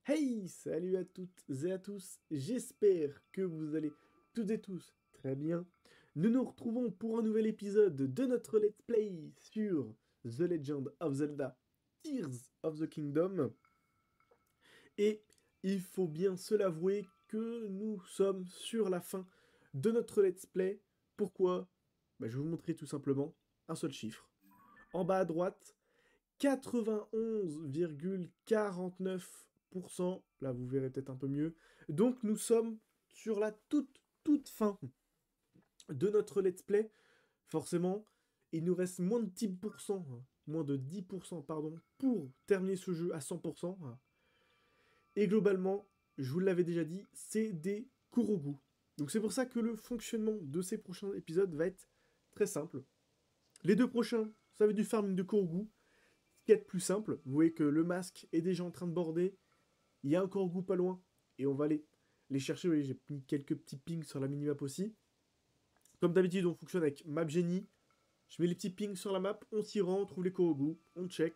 Hey, salut à toutes et à tous, j'espère que vous allez toutes et tous très bien. Nous nous retrouvons pour un nouvel épisode de notre Let's Play sur The Legend of Zelda Tears of the Kingdom. Et il faut bien se l'avouer que nous sommes sur la fin de notre Let's Play. Pourquoi? Je vais vous montrer tout simplement un seul chiffre. En bas à droite, 91,49%. Là, vous verrez peut-être un peu mieux. Donc, nous sommes sur la toute fin de notre let's play. Forcément, il nous reste moins de 10%, moins de 10%, pardon, pour terminer ce jeu à 100%. Et globalement, je vous l'avais déjà dit, c'est des Kurogu. Donc, c'est pour ça que le fonctionnement de ces prochains épisodes va être très simple. Les deux prochains, ça va être du farming de Kurogu. Ce qui est plus simple, vous voyez que le masque est déjà en train de border, il y a encore goût pas loin, et on va aller les chercher. Vous voyez, j'ai mis quelques petits pings sur la minimap aussi. Comme d'habitude, on fonctionne avec Map Genie. Je mets les petits pings sur la map, on s'y rend, on trouve les Korogu, on check.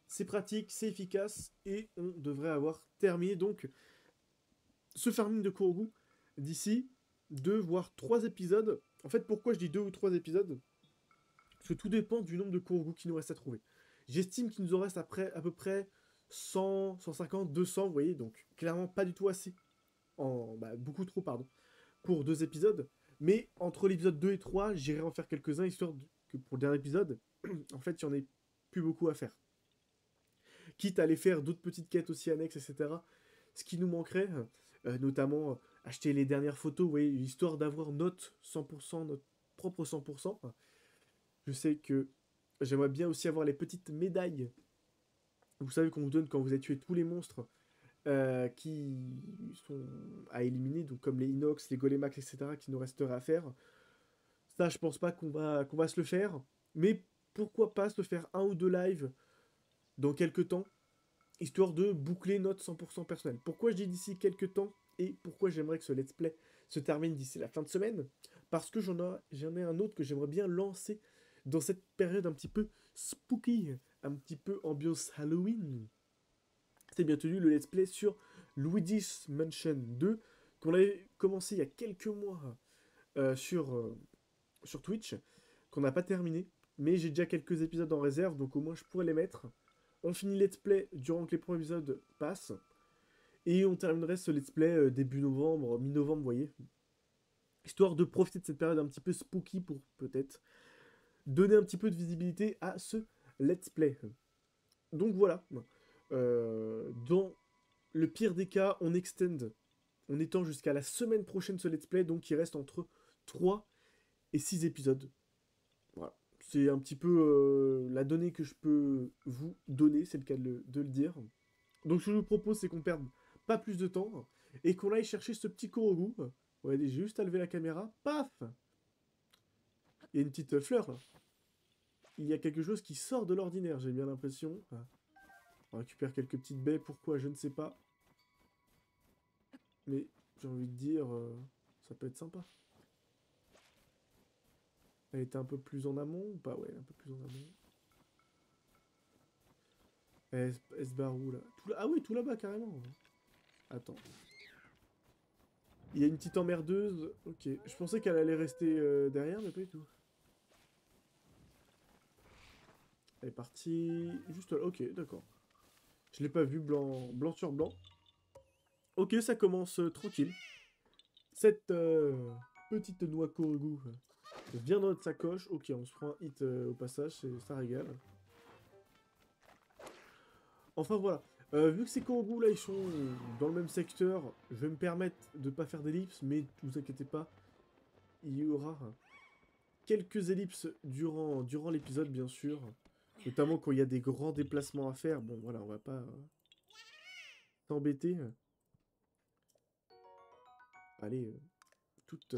C'est pratique, c'est efficace, et on devrait avoir terminé donc ce farming de Korogu d'ici 2 voire 3 épisodes. En fait, pourquoi je dis 2 ou 3 épisodes? Parce que tout dépend du nombre de Korogu qui nous reste à trouver. J'estime qu'il nous en reste après à peu près 100, 150, 200, vous voyez, donc clairement pas du tout assez, beaucoup trop, pardon, pour 2 épisodes. Mais entre l'épisode 2 et 3, j'irai en faire quelques-uns, histoire que pour le dernier épisode, en fait, il y en ait plus beaucoup à faire. Quitte à aller faire d'autres petites quêtes aussi annexes, etc. Ce qui nous manquerait, notamment acheter les dernières photos, vous voyez, histoire d'avoir notre 100%, notre propre 100%. Je sais que j'aimerais bien aussi avoir les petites médailles. Vous savez qu'on vous donne quand vous avez tué tous les monstres qui sont à éliminer, donc comme les Inox, les Golemax, etc., qui nous resteraient à faire. Ça, je pense pas qu'on va se le faire. Mais pourquoi pas se faire un ou deux lives dans quelques temps, histoire de boucler notre 100% personnel. Pourquoi je dis d'ici quelques temps et pourquoi j'aimerais que ce let's play se termine d'ici la fin de semaine? Parce que j'en ai un autre que j'aimerais bien lancer dans cette période un petit peu spooky, un petit peu ambiance Halloween. C'est bien tenu le let's play sur Luigi's Mansion 2, qu'on avait commencé il y a quelques mois sur Twitch, qu'on n'a pas terminé, mais j'ai déjà quelques épisodes en réserve, donc au moins je pourrais les mettre. On finit le let's play durant que les premiers épisodes passent, et on terminerait ce let's play début novembre, mi-novembre, vous voyez. Histoire de profiter de cette période un petit peu spooky pour peut-être donner un petit peu de visibilité à ce let's play. Donc voilà. Dans le pire des cas, on extend, on étend jusqu'à la semaine prochaine ce let's play, donc il reste entre 3 et 6 épisodes. Voilà. C'est un petit peu la donnée que je peux vous donner, c'est le cas de le dire. Donc ce que je vous propose, c'est qu'on perde pas plus de temps et qu'on aille chercher ce petit Korogu. Ouais, j'ai juste à lever la caméra, paf. Il y a une petite fleur là. Il y a quelque chose qui sort de l'ordinaire, j'ai bien l'impression. On récupère quelques petites baies, pourquoi, je ne sais pas. Mais j'ai envie de dire, ça peut être sympa. Elle était un peu plus en amont ou pas? Ouais, un peu plus en amont. Elle se barre où là? Ah oui, tout là-bas carrément. Attends. Il y a une petite emmerdeuse. Ok. Je pensais qu'elle allait rester derrière, mais pas du tout. Elle est partie juste là. Ok, d'accord. Je l'ai pas vu blanc sur blanc. Ok, ça commence tranquille. Cette petite noix Korogu vient dans notre sacoche. Ok, on se prend un hit au passage, ça régale. Enfin voilà. Vu que ces Korogu là, ils sont dans le même secteur, je vais me permettre de pas faire d'ellipse, mais ne vous inquiétez pas, il y aura quelques ellipses durant l'épisode, bien sûr. Notamment quand il y a des grands déplacements à faire. Bon, voilà, on va pas s'embêter. Allez, toute...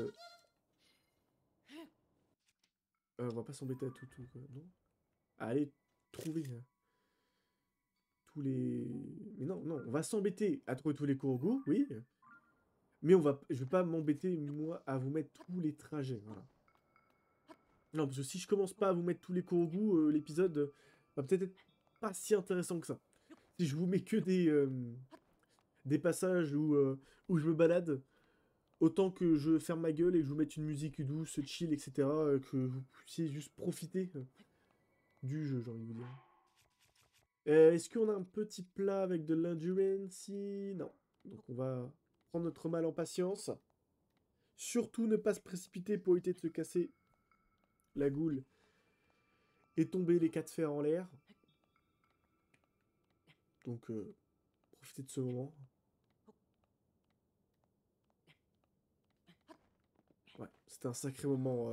on va pas s'embêter à tout, quoi, non? Allez, trouver tous les... Mais non, non, on va s'embêter à trouver tous les Korogu, oui. Mais je vais pas m'embêter, moi, à vous mettre tous les trajets, voilà. Non, parce que si je commence pas à vous mettre tous les Korogu, l'épisode va peut-être être pas si intéressant que ça. Si je vous mets que des passages où je me balade, autant que je ferme ma gueule et que je vous mette une musique douce, chill, etc. Que vous puissiez juste profiter du jeu, j'ai envie de vous dire. Est-ce qu'on a un petit plat avec de l'endurance? Non. Donc on va prendre notre mal en patience. Surtout ne pas se précipiter pour éviter de se casser la goule et tomber les 4 fers en l'air. Donc profitez de ce moment. Ouais, c'était un sacré moment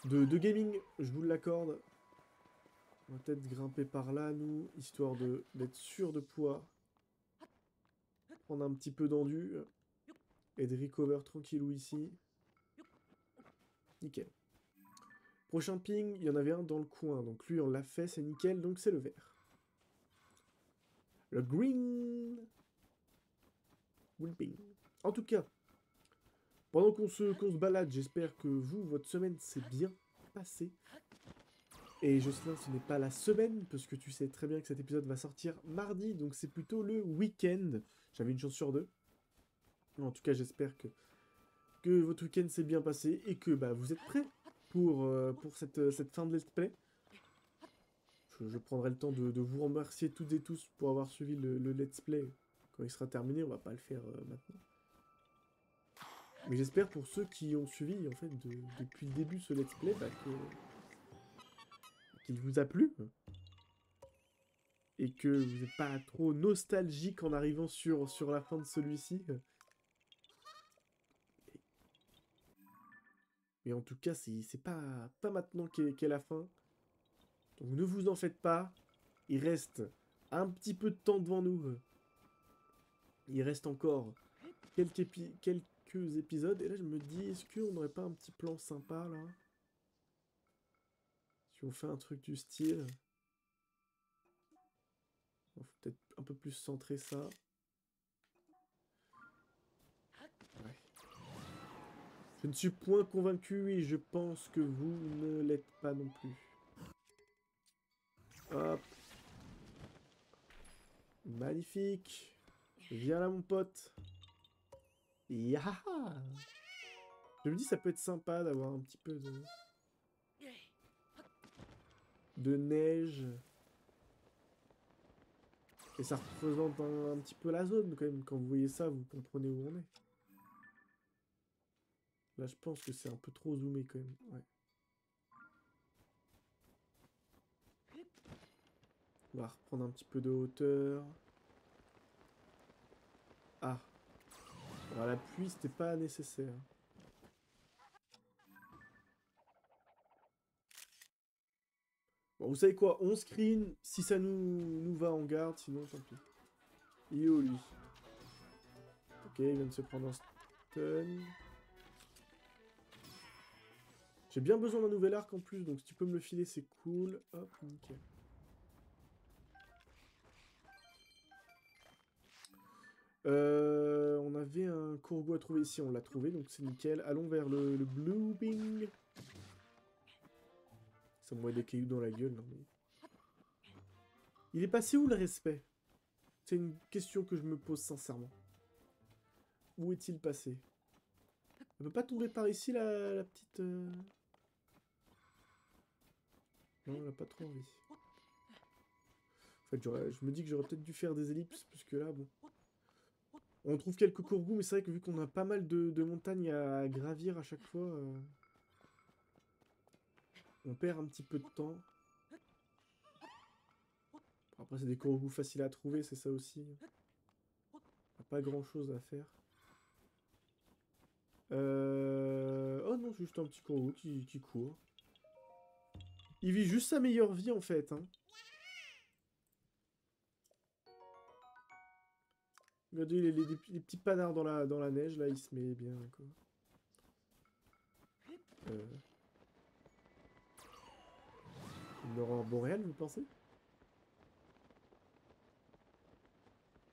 de gaming, je vous l'accorde. On va peut-être grimper par là, nous, histoire d'être sûr de pouvoir prendre un petit peu d'endu et de recover tranquillou ici. Nickel. Prochain ping, il y en avait un dans le coin, donc lui on l'a fait, c'est nickel, donc c'est le vert. Le green. Green ping. En tout cas, pendant qu'on se balade, j'espère que vous, votre semaine s'est bien passée. Et Jocelyn, ce n'est pas la semaine, parce que tu sais très bien que cet épisode va sortir mardi, donc c'est plutôt le week-end. J'avais une chance sur deux. En tout cas, j'espère que votre week-end s'est bien passé et que bah, vous êtes prêts pour cette fin de let's play. Je prendrai le temps de vous remercier toutes et tous pour avoir suivi le let's play quand il sera terminé. On va pas le faire maintenant. Mais j'espère pour ceux qui ont suivi en fait depuis le début ce let's play bah, qu'il vous a plu et que vous n'êtes pas trop nostalgique en arrivant sur la fin de celui-ci. Mais en tout cas, c'est pas maintenant qu'est la fin. Donc ne vous en faites pas. Il reste un petit peu de temps devant nous. Il reste encore quelques épisodes. Et là, je me dis, est-ce qu'on n'aurait pas un petit plan sympa, là? Si on fait un truc du style. Il faut peut-être un peu plus centrer ça. Ouais. Je ne suis point convaincu et je pense que vous ne l'êtes pas non plus. Hop. Magnifique. Viens là, mon pote. Yaha. Je me dis, ça peut être sympa d'avoir un petit peu de neige. Et ça représente un petit peu la zone, quand même. Quand vous voyez ça, vous comprenez où on est. Là, je pense que c'est un peu trop zoomé, quand même. Ouais. On va reprendre un petit peu de hauteur. Ah. Alors, la pluie, c'était pas nécessaire. Bon, vous savez quoi? On screen. Si ça nous va, on garde. Sinon, tant pis. Il est où, lui? Ok, il vient de se prendre un stun. J'ai bien besoin d'un nouvel arc en plus, donc si tu peux me le filer, c'est cool. Hop, nickel. On avait un courgou à trouver ici, on l'a trouvé, donc c'est nickel. Allons vers le blue bing. Ça me met des cailloux dans la gueule, non mais... Il est passé où le respect? C'est une question que je me pose sincèrement. Où est-il passé? Elle peut pas tomber par ici, la petite... Non, elle a pas trop envie. En fait, je me dis que j'aurais peut-être dû faire des ellipses, puisque là, bon... On trouve quelques courgous, mais c'est vrai que vu qu'on a pas mal de montagnes à gravir à chaque fois, on perd un petit peu de temps. Après, c'est des courgous faciles à trouver, c'est ça aussi. Pas grand-chose à faire. Oh non, c'est juste un petit courgou qui court. Il vit juste sa meilleure vie, en fait. Hein. Regardez les petits panards dans la neige, là, il se met bien, quoi. Une aurore boréale, vous pensez?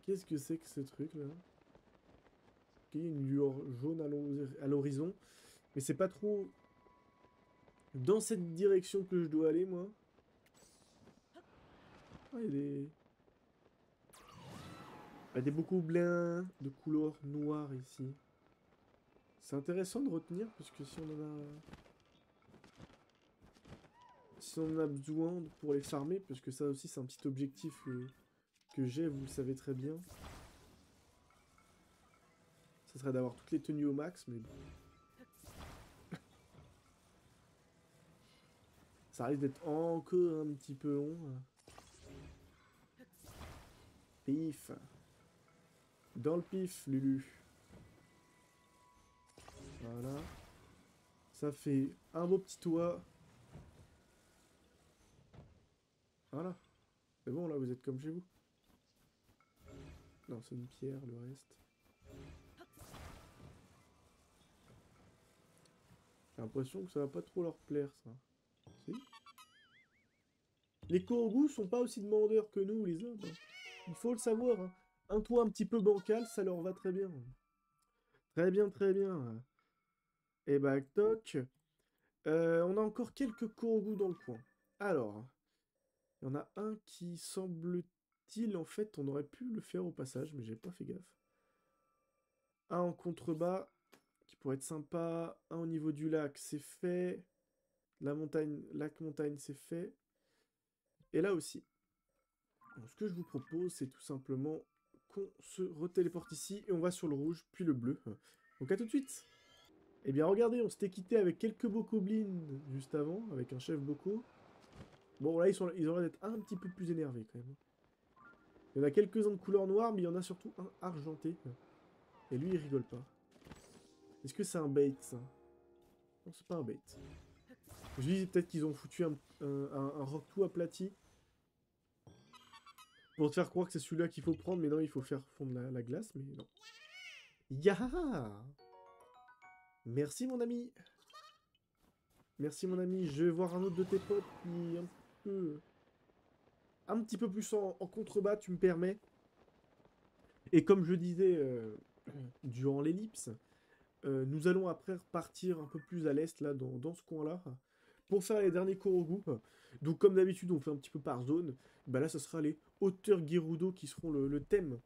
Qu'est-ce que c'est que ce truc, là? Ok, une lueur jaune à l'horizon. Mais c'est pas trop dans cette direction que je dois aller, moi. Ah, il y a Il y a des beaucoup blancs de couleur noire ici. C'est intéressant de retenir parce que si on en a besoin pour les farmer, parce que ça aussi c'est un petit objectif que j'ai, vous le savez très bien. Ça serait d'avoir toutes les tenues au max, mais bon. Ça risque d'être encore un petit peu long. Pif. Dans le pif, Lulu. Voilà. Ça fait un beau petit toit. Voilà. C'est bon, là, vous êtes comme chez vous. Non, c'est une pierre, le reste. J'ai l'impression que ça va pas trop leur plaire, ça. Si. Les Korogus sont pas aussi demandeurs que nous, les hommes. Il faut le savoir. Hein. Un toit un petit peu bancal, ça leur va très bien. Très bien, très bien. Et bah, toc. On a encore quelques Korogus dans le coin. Alors, il y en a un qui semble-t-il, en fait, on aurait pu le faire au passage, mais j'ai pas fait gaffe. Un en contrebas, qui pourrait être sympa. Un au niveau du lac, c'est fait. La montagne, lac-montagne, c'est fait. Et là aussi. Donc, ce que je vous propose, c'est tout simplement qu'on se retéléporte ici, et on va sur le rouge, puis le bleu. Donc à tout de suite. Eh bien regardez, on s'était quitté avec quelques bokoblins juste avant, avec un chef boko. Bon là, ils ont l'air d'être un petit peu plus énervés quand même. Il y en a quelques-uns de couleur noire, mais il y en a surtout un argenté. Et lui, il rigole pas. Est-ce que c'est un bait, ça? Non, c'est pas un bait. Je dis peut-être qu'ils ont foutu un Rock-Tout aplati. Pour te faire croire que c'est celui-là qu'il faut prendre, mais non, il faut faire fondre la glace, mais non. Yahaha! Merci mon ami! Merci mon ami, je vais voir un autre de tes potes qui est un petit peu plus en contrebas, tu me permets. Et comme je disais durant l'ellipse, nous allons après repartir un peu plus à l'est, là, dans ce coin-là, pour faire les derniers Korogu. Donc comme d'habitude, on fait un petit peu par zone. Bah là, ce sera les hauteurs Gerudo qui seront le thème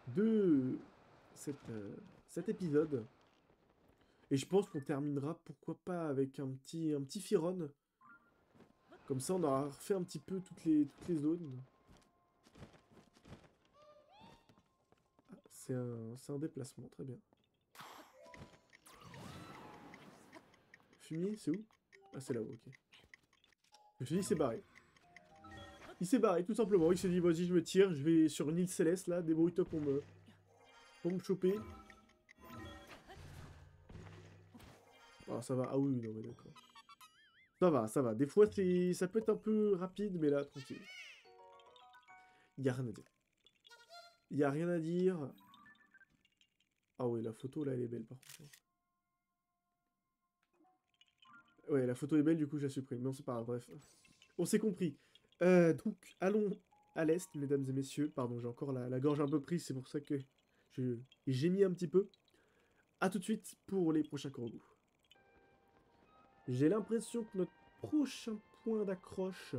de cet épisode. Et je pense qu'on terminera, pourquoi pas, avec un petit Firon. Comme ça, on aura refait un petit peu toutes les zones. Ah, c'est un déplacement, très bien. Fumier, c'est où? Ah, c'est là-haut, ok. Je me suis dit, il s'est barré. Il s'est barré, tout simplement. Il s'est dit, vas-y, je me tire, je vais sur une île céleste, là, débrouille-toi pour me choper. Ah, ça va. Ah oui, non, mais d'accord. Ça va, ça va. Des fois, ça peut être un peu rapide, mais là, tranquille. Il y a rien à dire. Il y a rien à dire. Ah oui, la photo, là, elle est belle, par contre. Ouais, la photo est belle, du coup, je la supprime. Non, c'est pas grave, bref. On s'est compris. Donc, allons à l'est, mesdames et messieurs. Pardon, j'ai encore la gorge un peu prise, c'est pour ça que j'ai mis un petit peu. A tout de suite pour les prochains Korogu. J'ai l'impression que notre prochain point d'accroche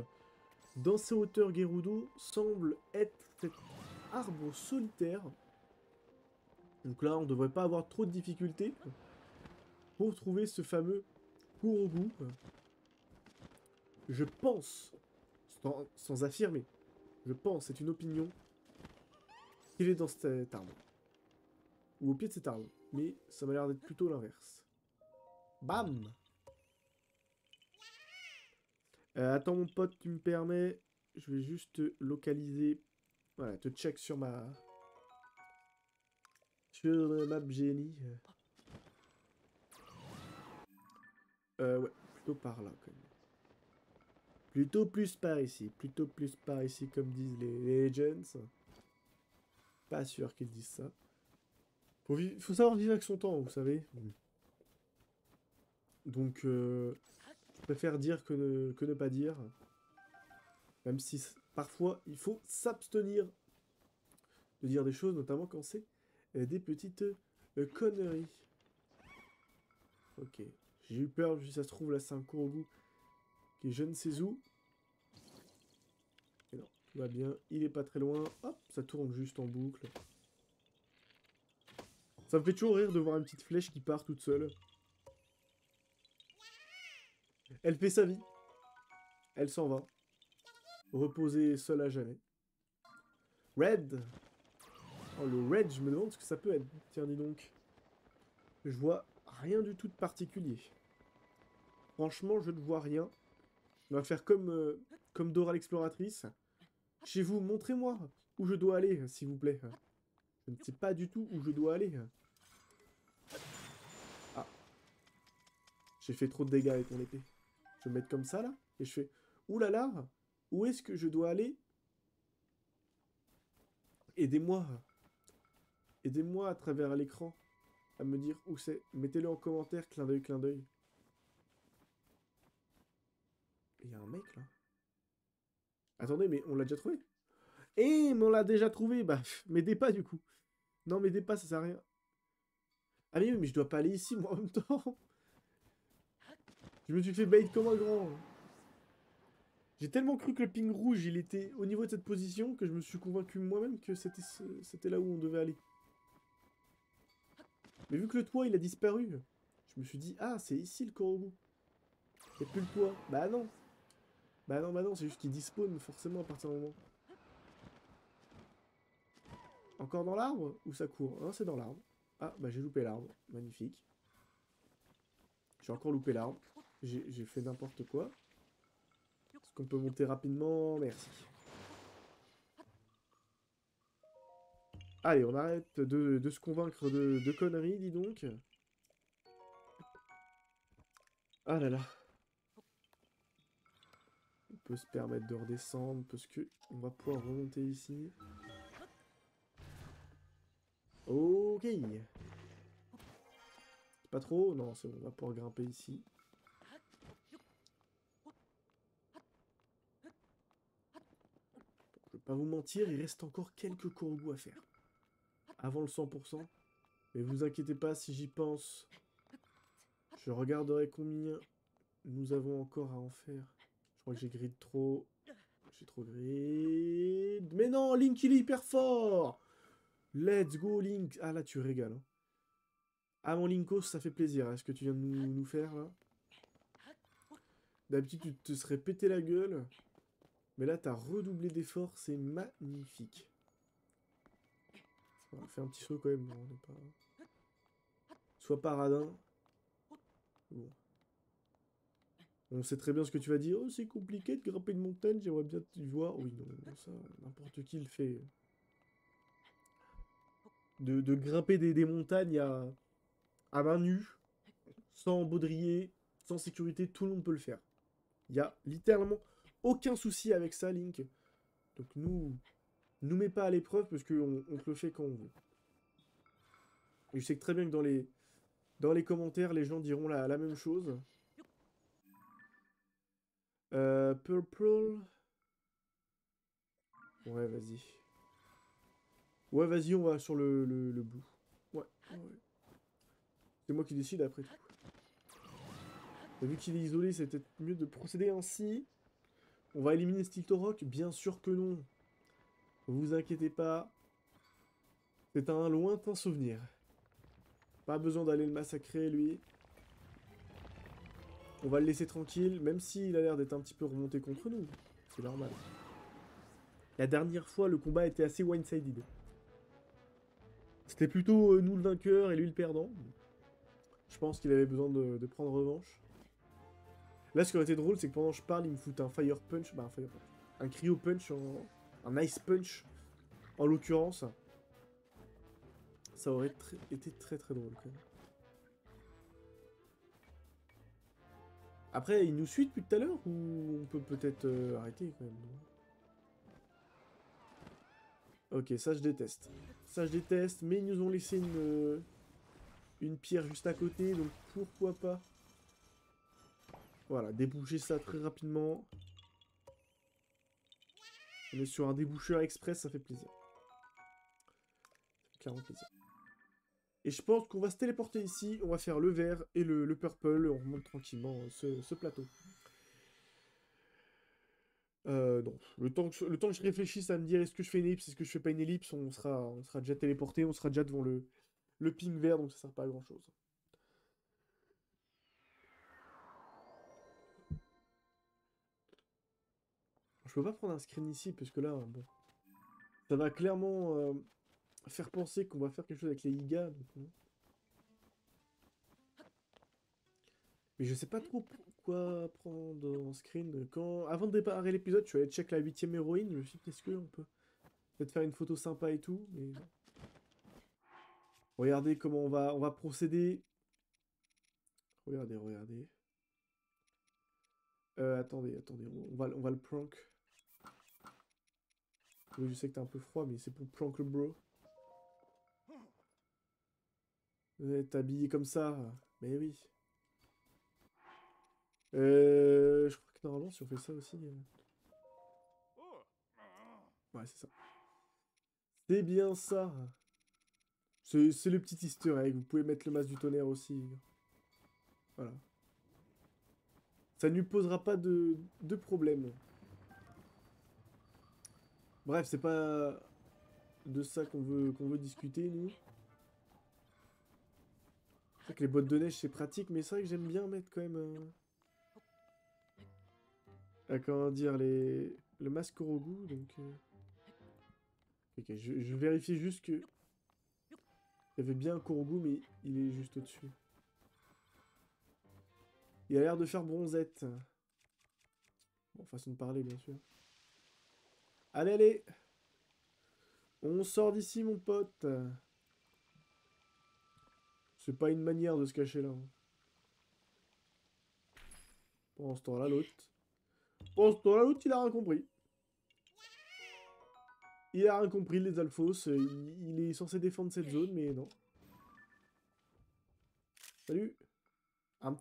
dans ces hauteurs Gerudo semble être cet arbre solitaire. Donc là, on devrait pas avoir trop de difficultés pour trouver ce fameux Korogu. Je pense, sans affirmer, je pense, c'est une opinion, qu'il est dans cet arbre. Ou au pied de cet arbre. Mais ça m'a l'air d'être plutôt l'inverse. Bam! Attends mon pote, tu me permets. Je vais juste te localiser. Voilà, te check sur sur la map génie. Ouais, plutôt par là quand même. Plutôt plus par ici. Plutôt plus par ici comme disent les Legends. Pas sûr qu'ils disent ça. Faut savoir vivre avec son temps, vous savez. Donc, je préfère dire que ne pas dire. Même si parfois, il faut s'abstenir de dire des choses, notamment quand c'est des petites conneries. Ok. J'ai eu peur, si ça se trouve, là, c'est un Korogu qui est je ne sais où. Et non. Tout va bien, il est pas très loin. Hop, ça tourne juste en boucle. Ça me fait toujours rire de voir une petite flèche qui part toute seule. Elle fait sa vie. Elle s'en va. Reposer seule à jamais. Red. Oh, le red, je me demande ce que ça peut être. Tiens, dis donc. Je vois rien du tout de particulier. Franchement, je ne vois rien. On va faire comme Dora l'exploratrice. Chez vous, montrez-moi où je dois aller, s'il vous plaît. Je ne sais pas du tout où je dois aller. Ah. J'ai fait trop de dégâts avec mon épée. Je vais me mettre comme ça, là. Et je fais... Ouh là là. Où est-ce que je dois aller? Aidez-moi. Aidez-moi à travers l'écran. À me dire où c'est. Mettez-le en commentaire, clin d'œil, clin d'œil. Il y a un mec, là. Attendez, mais on l'a déjà trouvé? Eh, mais on l'a déjà trouvé. Bah, m'aidez pas, du coup. Non, m'aidez pas, ça sert à rien. Ah mais je dois pas aller ici, moi, en même temps. Je me suis fait bait comme un grand. J'ai tellement cru que le ping rouge, il était au niveau de cette position, que je me suis convaincu moi-même que c'était là où on devait aller. Mais vu que le toit, il a disparu, je me suis dit, ah, c'est ici le Korogu. Il n'y a plus le toit. Bah non. Bah non, c'est juste qu'il despawn forcément à partir d'un moment. Encore dans l'arbre? Ou ça court? Non, c'est dans l'arbre. Ah, bah j'ai loupé l'arbre. Magnifique. J'ai encore loupé l'arbre. J'ai fait n'importe quoi. Est-ce qu'on peut monter rapidement? Merci. Allez, on arrête de se convaincre de conneries, dis donc. Ah là là. On peut se permettre de redescendre parce que on va pouvoir remonter ici. Ok. Pas trop? Non, c'est bon, on va pouvoir grimper ici. Je vais pas vous mentir, il reste encore quelques Korogu à faire. Avant le 100%. Mais vous inquiétez pas, si j'y pense, je regarderai combien nous avons encore à en faire. Je crois que j'ai grid trop. J'ai trop grid. Mais non, Link il est hyper fort. Let's go Link. Ah là tu régales. Hein. Ah mon Linkos, ça fait plaisir. Est-ce que tu viens de nous faire là? D'habitude tu te serais pété la gueule. Mais là t'as redoublé d'efforts, c'est magnifique. On va faire un petit saut quand même. Non, on est pas... Sois pas radin. Bon. On sait très bien ce que tu vas dire. Oh, c'est compliqué de grimper une montagne, j'aimerais bien te voir. Oui, non, ça, n'importe qui le fait. De grimper des montagnes à main nue, sans baudrier, sans sécurité, tout le monde peut le faire. Il y a littéralement aucun souci avec ça, Link. Donc nous mets pas à l'épreuve parce qu'on te le fait quand on veut. Et je sais que très bien que dans les commentaires, les gens diront la même chose. Purple. Ouais, vas-y. Ouais, vas-y, on va sur le blue. Ouais, ouais. C'est moi qui décide après tout. Et vu qu'il est isolé, c'est peut-être mieux de procéder ainsi. On va éliminer Stiltorok? Bien sûr que non. Vous inquiétez pas. C'est un lointain souvenir. Pas besoin d'aller le massacrer, lui. On va le laisser tranquille, même s'il a l'air d'être un petit peu remonté contre nous. C'est normal. La dernière fois, le combat était assez one-sided. C'était plutôt nous le vainqueur et lui le perdant. Je pense qu'il avait besoin de prendre revanche. Là, ce qui aurait été drôle, c'est que pendant que je parle, il me fout un fire punch. Bah, un fire punch. Un cryo punch, un ice punch, en l'occurrence. Ça aurait été très très drôle, quand même. Après, il nous suit depuis tout à l'heure ou on peut peut-être arrêter quand même. Ok, ça je déteste. Ça je déteste, mais ils nous ont laissé une pierre juste à côté, donc pourquoi pas. Voilà, déboucher ça très rapidement. On est sur un déboucheur express, ça fait plaisir. Ça fait clairement plaisir. Et je pense qu'on va se téléporter ici, on va faire le vert et le purple, on remonte tranquillement ce plateau. Non. Le temps que je réfléchisse à me dire est-ce que je fais une ellipse, est-ce que je fais pas une ellipse, on sera déjà téléporté, on sera déjà devant le ping vert, donc ça sert pas à grand chose. Je peux pas prendre un screen ici, parce que là, bon, ça va clairement faire penser qu'on va faire quelque chose avec les gigas, donc non. Mais je sais pas trop quoi prendre en screen. Avant de démarrer l'épisode, je suis allé check la 8ème héroïne, je me suis dit est-ce qu'on peut peut-être faire une photo sympa et tout, mais non. Regardez comment on va procéder. Regardez, regardez. Attendez, on va le prank. Oui, je sais que t'es un peu froid, mais c'est pour prank le bro. Ouais, t'es habillé comme ça. Mais oui. Je crois que normalement, si on fait ça aussi... Ouais, c'est ça. C'est bien ça. C'est le petit easter egg. Vous pouvez mettre le masque du tonnerre aussi. Voilà. Ça ne lui posera pas de problème. Bref, c'est pas de ça qu'on veut discuter, nous. C'est vrai que les bottes de neige, c'est pratique, mais c'est vrai que j'aime bien mettre quand même... comment dire, le masque Korogu, donc... Ok, je vérifie juste que... Il y avait bien un Korogu, mais il est juste au-dessus. Il a l'air de faire bronzette. Bon, façon de parler, bien sûr. Allez, allez! On sort d'ici, mon pote! C'est pas une manière de se cacher là, hein. Pendant ce temps-là, l'autre... Pendant ce temps-là, l'autre, il a rien compris. Il a rien compris, les Alphos. Il est censé défendre cette zone, mais non. Salut! Une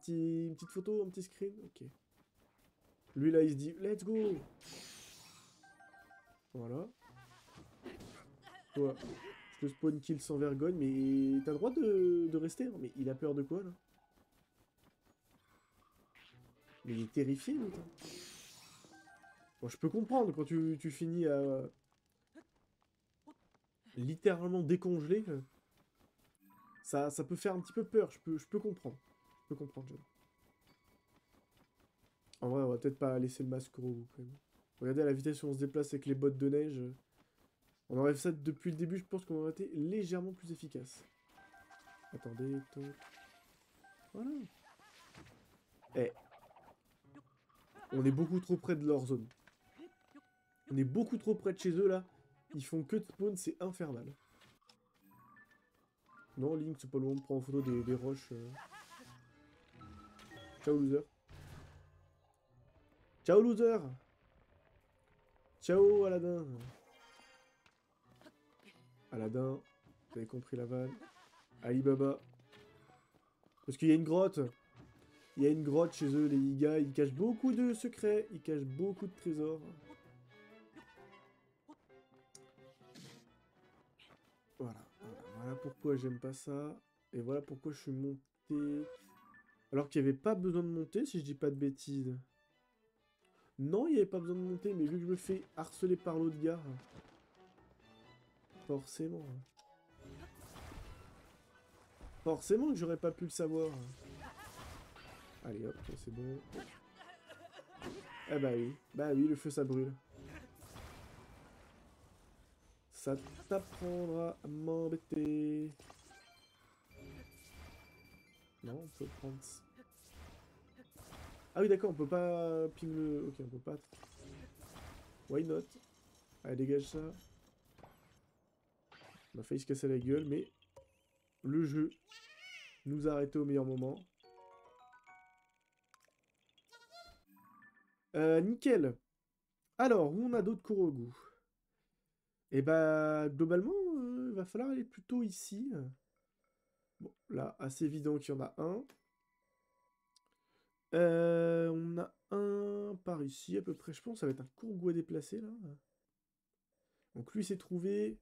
petite photo, un petit screen? Ok. Lui, là, il se dit, let's go! Voilà. Toi, je te spawn kill sans vergogne, mais t'as le droit de rester, hein. Mais il a peur de quoi, là? Mais il est terrifié, l'autre, hein. Bon, je peux comprendre, quand tu finis à littéralement décongeler, ça peut faire un petit peu peur, je peux comprendre. Je peux comprendre, John. En vrai, on va peut-être pas laisser le masque au quand même. Regardez à la vitesse où on se déplace avec les bottes de neige. On aurait fait ça depuis le début, je pense qu'on aurait été légèrement plus efficace. Attendez, toc. Voilà. Eh, on est beaucoup trop près de leur zone. On est beaucoup trop près de chez eux, là. Ils font que de spawn, c'est infernal. Non, Link, c'est pas le moment de prendre en photo des roches. Ciao, loser. Ciao, loser. Ciao, Aladdin. Aladdin, vous avez compris la vanne. Alibaba. Parce qu'il y a une grotte. Il y a une grotte chez eux, les Yiga. Ils cachent beaucoup de secrets. Ils cachent beaucoup de trésors. Voilà pourquoi j'aime pas ça. Et voilà pourquoi je suis monté. Alors qu'il n'y avait pas besoin de monter, si je dis pas de bêtises. Non, il n'y avait pas besoin de monter, mais vu que je me fais harceler par l'autre gars, forcément. Forcément que j'aurais pas pu le savoir. Allez hop, c'est bon. Ah bah oui, le feu ça brûle. Ça t'apprendra à m'embêter. Non, on peut prendre... Ah oui d'accord, on peut pas ping le... Ok, on peut pas... Why not? Allez, dégage ça. On a failli se casser la gueule, mais le jeu nous a arrêté au meilleur moment. Nickel. Alors, où on a d'autres Kurogu? Et bah, globalement, il va falloir aller plutôt ici. Bon, là, assez évident qu'il y en a un. On a un par ici, à peu près. Je pense que ça va être un Kurogu à déplacer, là. Donc lui, s'est trouvé...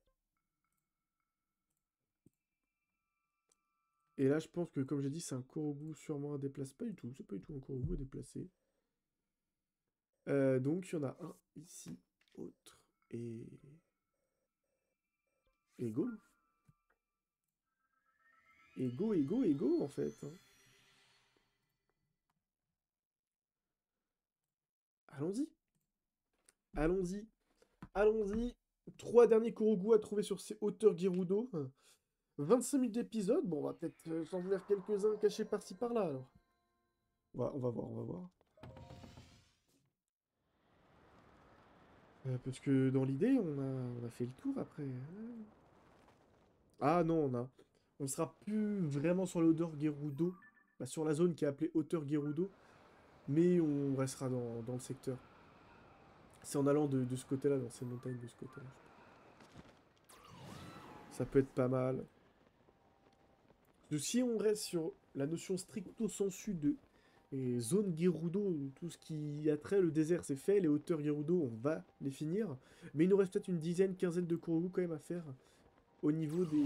Et là, je pense que, comme j'ai dit, c'est un Kurogu sûrement à déplacer. Pas du tout, c'est pas du tout un Kurogu à déplacer. Donc, il y en a un ici, autre, et go. Et go, en fait. Hein. Allons-y. Allons-y. Allons-y. 3 derniers Kurogu à trouver sur ces hauteurs Gerudo. 25 minutes d'épisode. Bon, on va peut-être s'en faire quelques-uns cachés par-ci par-là, alors. On va voir, on va voir. Parce que dans l'idée, on a fait le tour après. Hein. Ah non, on sera plus vraiment sur l'odeur Gerudo. Bah, sur la zone qui est appelée hauteur Gerudo. Mais on restera dans le secteur. C'est en allant de ce côté-là, dans ces montagnes de ce côté-là. Ça peut être pas mal. Donc, si on reste sur la notion stricto sensu de zone Gerudo, tout ce qui a trait le désert c'est fait, les hauteurs Gerudo on va les finir, mais il nous reste peut-être une dizaine, quinzaine de Kurogu quand même à faire au niveau des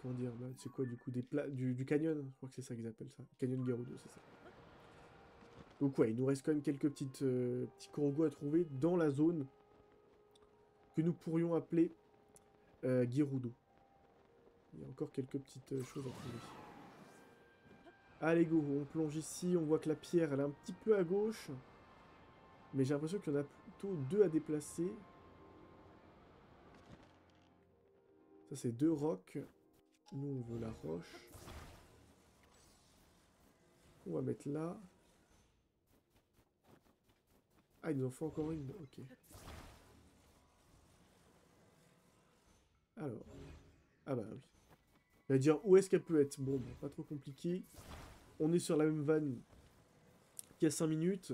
comment dire, bah, c'est quoi du coup, du canyon, je crois que c'est ça qu'ils appellent ça, canyon Gerudo c'est ça. Donc ouais, il nous reste quand même quelques petits Kurogu à trouver dans la zone que nous pourrions appeler Gerudo. Il y a encore quelques petites choses à trouver. Allez go, on plonge ici, on voit que la pierre elle est un petit peu à gauche. Mais j'ai l'impression qu'il y en a plutôt 2 à déplacer. Ça c'est 2 rocs. Nous on veut la roche. On va mettre là. Ah il nous en faut encore une, ok. Alors. Ah bah oui. Je vais dire où est-ce qu'elle peut être. Bon, bah, pas trop compliqué. On est sur la même vanne qu'il y a 5 minutes.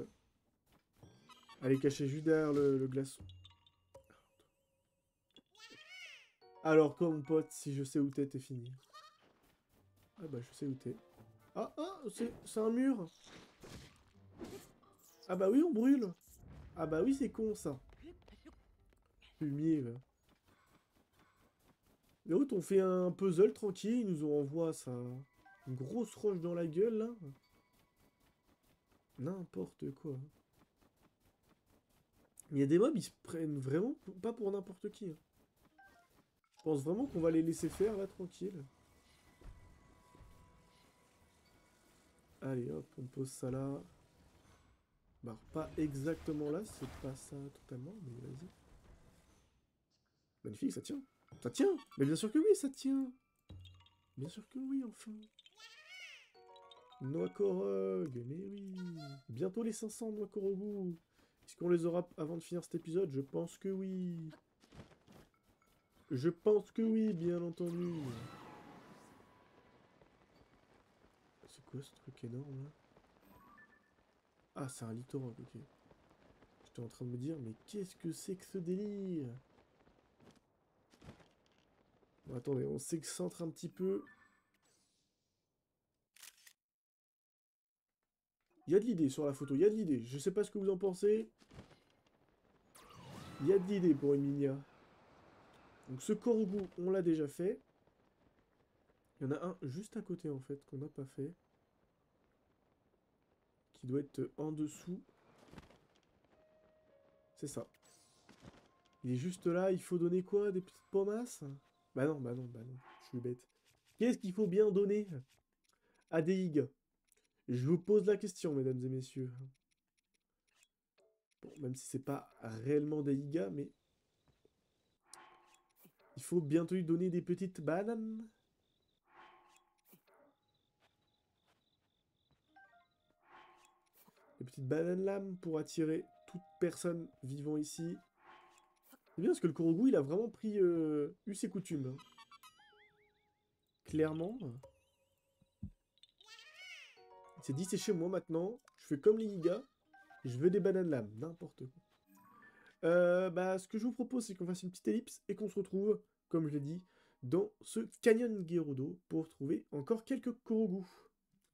Elle est cachée juste derrière le glaçon. Alors quoi mon pote, si je sais où t'es fini. Ah bah je sais où t'es. Ah, c'est un mur. Ah bah oui, on brûle. Ah bah oui, c'est con ça. Fumier, là. L'autre, on fait un puzzle tranquille, ils nous envoient ça. Une grosse roche dans la gueule, là. N'importe quoi. Il y a des mobs, ils se prennent vraiment pas pour n'importe qui. Hein. Je pense vraiment qu'on va les laisser faire, là, tranquille. Allez, hop, on pose ça là. Bah, pas exactement là, c'est pas ça totalement, mais vas-y. Magnifique, ça tient. Ça tient. Mais bien sûr que oui, ça tient. Bien sûr que oui, enfin. Noakorog, mais oui. Bientôt les 500 Noakorogu. Est-ce qu'on les aura avant de finir cet épisode? Je pense que oui. Je pense que oui, bien entendu. C'est quoi ce truc énorme là? Ah, c'est un littoral, ok. J'étais en train de me dire, mais qu'est-ce que c'est que ce délire? Bon, attendez, on s'excentre un petit peu. Il y a de l'idée sur la photo, il y a de l'idée. Je sais pas ce que vous en pensez. Il y a de l'idée pour Emilia. Donc ce Korugu, on l'a déjà fait. Il y en a un juste à côté en fait, qu'on n'a pas fait. Qui doit être en dessous. C'est ça. Il est juste là, il faut donner quoi? Des petites pommasses? Bah non, bah non, bah non. Je suis bête. Qu'est-ce qu'il faut bien donner à des higas? Je vous pose la question, mesdames et messieurs. Bon, même si c'est pas réellement des higas, mais... Il faut bientôt lui donner des petites bananes. Des petites bananes lames pour attirer toute personne vivant ici. C'est bien parce que le Kurogu, il a vraiment pris... eu ses coutumes. Hein. Clairement. Il s'est dit, c'est chez moi maintenant. Je fais comme les higas. Je veux des bananes lames. N'importe quoi. Bah, ce que je vous propose, c'est qu'on fasse une petite ellipse et qu'on se retrouve, comme je l'ai dit, dans ce canyon Gerudo pour trouver encore quelques Kurogu.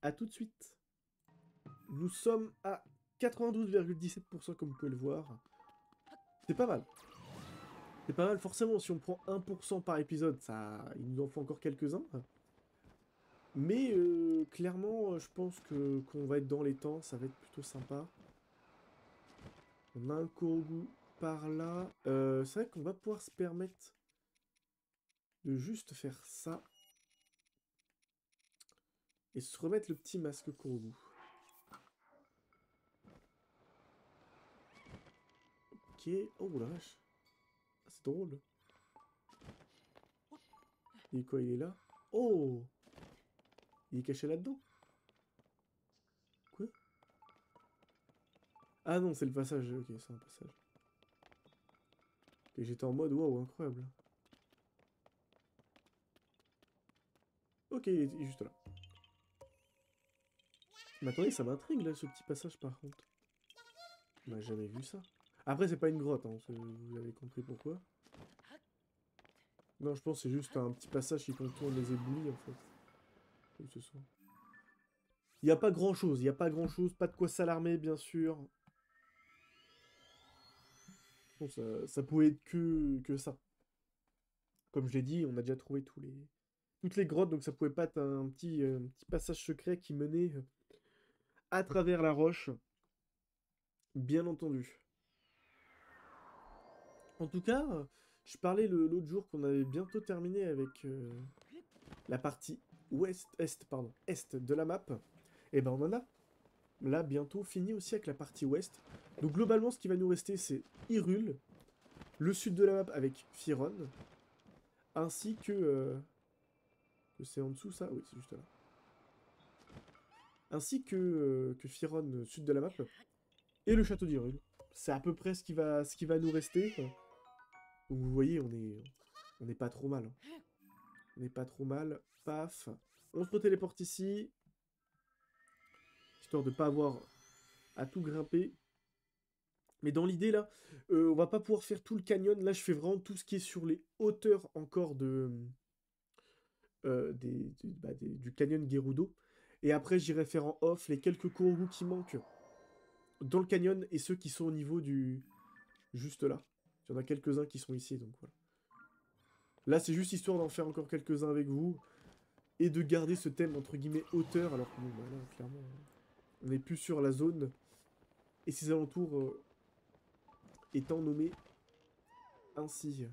A tout de suite. Nous sommes à 92,17% comme vous pouvez le voir. C'est pas mal. C'est pas mal, forcément, si on prend 1% par épisode, ça, il nous en faut encore quelques-uns. Mais clairement, je pense que qu'on va être dans les temps, ça va être plutôt sympa. On a un Korogu par là. C'est vrai qu'on va pouvoir se permettre de juste faire ça. Et se remettre le petit masque Korogu. Ok. Oh la vache. Ah, c'est drôle. Il est quoi? Il est là? Oh! Il est caché là-dedans? Quoi? Ah non, c'est le passage. Ok, c'est un passage. Et j'étais en mode waouh, incroyable. Ok, il est juste là. Mais attendez, ça m'intrigue là, ce petit passage par contre. On n'a jamais vu ça. Après, c'est pas une grotte, hein, vous avez compris pourquoi. Non, je pense que c'est juste un petit passage qui contourne les éboulis en fait. Où ce soit. Il n'y a pas grand chose, il n'y a pas grand chose, pas de quoi s'alarmer bien sûr. Bon, ça pouvait être que ça. Comme je l'ai dit, on a déjà trouvé toutes les grottes, donc ça pouvait pas être un petit passage secret qui menait à travers la roche. Bien entendu. En tout cas, je parlais l'autre jour qu'on avait bientôt terminé avec la partie est de la map. Et ben on en a là bientôt fini aussi avec la partie ouest. Donc globalement, ce qui va nous rester, c'est Hyrule, le sud de la map avec Firon, ainsi que c'est en dessous ça? Oui, c'est juste là. Ainsi que Firon, sud de la map, et le château d'Hyrule. C'est à peu près ce qui va nous rester. Donc vous voyez, on n'est pas trop mal, hein. On n'est pas trop mal. Paf. On se retéléporte ici. Histoire de pas avoir à tout grimper. Mais dans l'idée, là, on va pas pouvoir faire tout le canyon. Là, je fais vraiment tout ce qui est sur les hauteurs encore du canyon Gerudo. Et après, j'irai faire en off les quelques Korogu qui manquent dans le canyon et ceux qui sont au niveau du... juste là. Il y en a quelques-uns qui sont ici, donc voilà. Là, c'est juste histoire d'en faire encore quelques-uns avec vous et de garder ce thème entre guillemets hauteur, alors que bon, bah là, clairement, on n'est plus sur la zone et ses alentours étant nommés ainsi.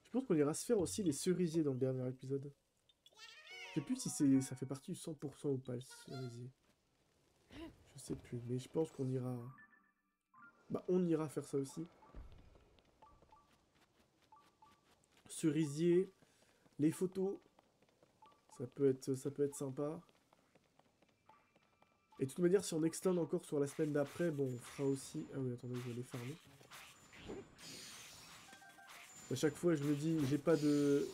Je pense qu'on ira se faire aussi les cerisiers dans le dernier épisode. Je sais plus si ça fait partie du 100% ou pas, le cerisier. Je sais plus, mais je pense qu'on ira... Bah, on ira faire ça aussi. Cerisier, les photos, ça peut être sympa. Et de toute manière, si on extend encore sur la semaine d'après, bon, on fera aussi... Ah oui, attendez, je vais les farmer. À chaque fois, je me dis, j'ai pas de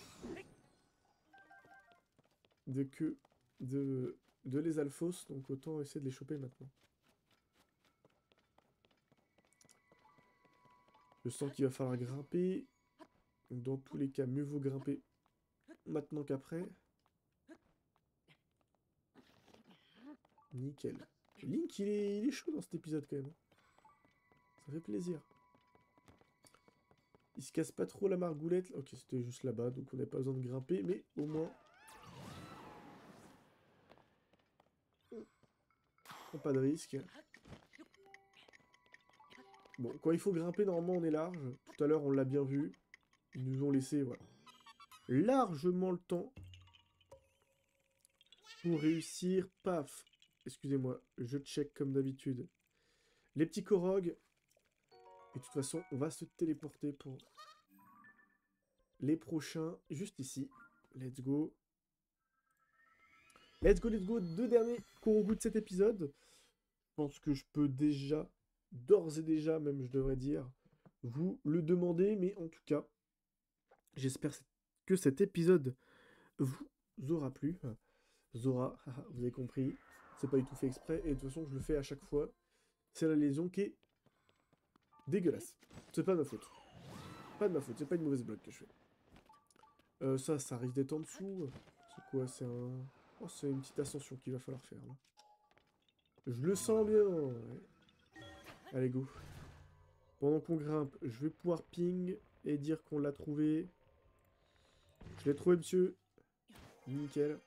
queue de les alphos, donc autant essayer de les choper maintenant. Je sens qu'il va falloir grimper. Donc dans tous les cas, mieux vaut grimper maintenant qu'après. Nickel. Link, il est chaud dans cet épisode quand même. Ça fait plaisir. Il se casse pas trop la margoulette. Ok, c'était juste là-bas, donc on n'a pas besoin de grimper, mais au moins... On prend pas de risque. Bon, quand il faut grimper, normalement on est large. Tout à l'heure, on l'a bien vu. Ils nous ont laissé, voilà, largement le temps pour réussir. Paf. Excusez-moi, je check comme d'habitude. Les petits Korogs. Et de toute façon, on va se téléporter pour les prochains, juste ici. Let's go. Let's go, let's go. Deux derniers Korogu de cet épisode. Je pense que je peux déjà, d'ores et déjà, même je devrais dire, vous le demander. Mais en tout cas, j'espère que cet épisode vous aura plu. Zora, vous avez compris. C'est pas du tout fait exprès. Et de toute façon, je le fais à chaque fois. C'est la lésion qui est dégueulasse. C'est pas de ma faute. Pas de ma faute. C'est pas une mauvaise blague que je fais. Ça risque d'être en dessous. C'est quoi? C'est un... Oh, c'est une petite ascension qu'il va falloir faire, là. Je le sens bien. Ouais. Allez, go. Pendant qu'on grimpe, je vais pouvoir ping et dire qu'on l'a trouvé. Je l'ai trouvé, monsieur. Nickel.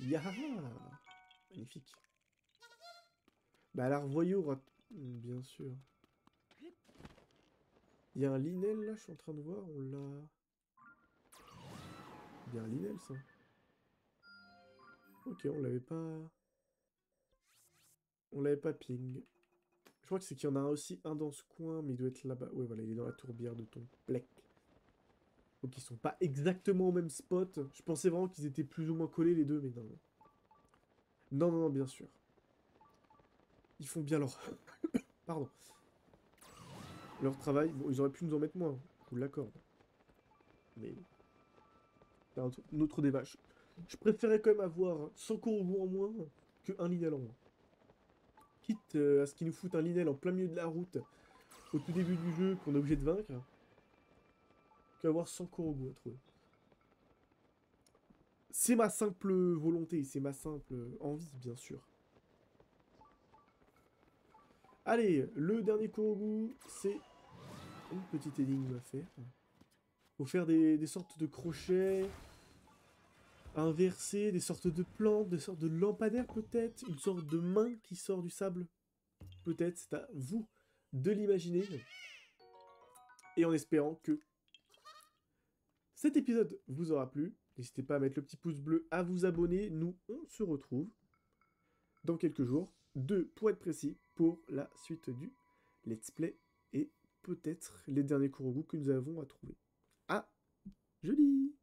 Yaha! Magnifique. Bah, la revoyure, bien sûr. Il y a un Linel, là, je suis en train de voir. On l'a... Il y a un Linel, ça. Ok, on l'avait pas... On l'avait pas ping. Je crois que c'est qu'il y en a aussi un dans ce coin, mais il doit être là-bas. Ouais, voilà, il est dans la tourbière de ton plec. Donc ils sont pas exactement au même spot. Je pensais vraiment qu'ils étaient plus ou moins collés les deux, mais non. Non, non, non, bien sûr. Ils font bien leur... Pardon. Leur travail. Bon, ils auraient pu nous en mettre moins, hein, je vous l'accorde. Mais... C'est un autre débat. Je préférais quand même avoir 100 Korogu en moins que un Linel en moins. Quitte à ce qu'ils nous foutent un Linel en plein milieu de la route au tout début du jeu qu'on est obligé de vaincre, qu'avoir 100 Korogu à trouver. C'est ma simple volonté, c'est ma simple envie, bien sûr. Allez, le dernier Korogu, c'est une petite énigme à faire. Faut faire des sortes de crochets inversés, des sortes de plantes, des sortes de lampadaires peut-être, une sorte de main qui sort du sable. Peut-être, c'est à vous de l'imaginer. Et en espérant que cet épisode vous aura plu, n'hésitez pas à mettre le petit pouce bleu, à vous abonner. Nous, on se retrouve dans quelques jours, pour être précis, pour la suite du let's play et peut-être les derniers Korogu que nous avons à trouver. Ah, joli!